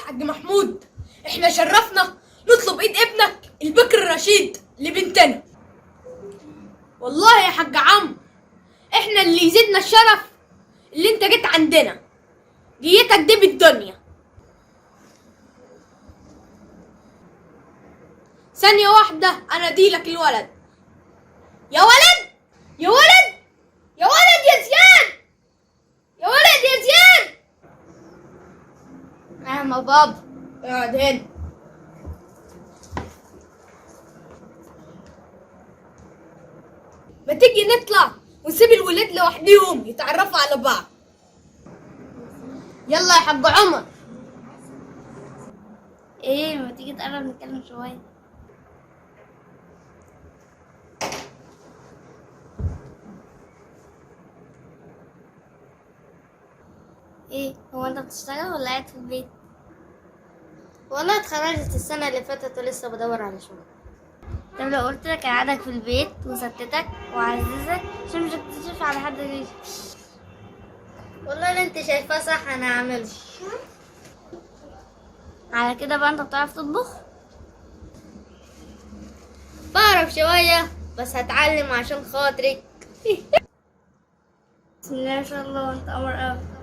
حاج محمود، احنا شرفنا نطلب ايد ابنك البكر الرشيد لبنتنا. والله يا حاج عمرو، احنا اللي يزيدنا الشرف اللي انت جيت عندنا. جيتك دي بالدنيا. ثانية واحدة انا اديلك الولد. يا ولد يا ولد يا ولد يا زياد، يا ولد يا زياد. نعم يا بابا. اقعد هنا. ما تيجي نطلع ونسيب الولاد لوحديهم يتعرفوا على بعض. يلا يا حاج عمر. ايه، ما تيجي تقرب نتكلم شوية؟ ايه، هو انت بتشتغل ولا قاعد في البيت؟ والله اتخرجت السنة اللي فاتت ولسه بدور على شغل. طب لو قلت لك قعدك في البيت وستتك وعززك عشان مش هتكتشف على حد غيري. والله اللي انت شايفاه صح انا هعمله. على كده بقى انت بتعرف تطبخ؟ بعرف شوية بس هتعلم عشان خاطرك. بسم الله ما شاء الله، انت قمر قوي.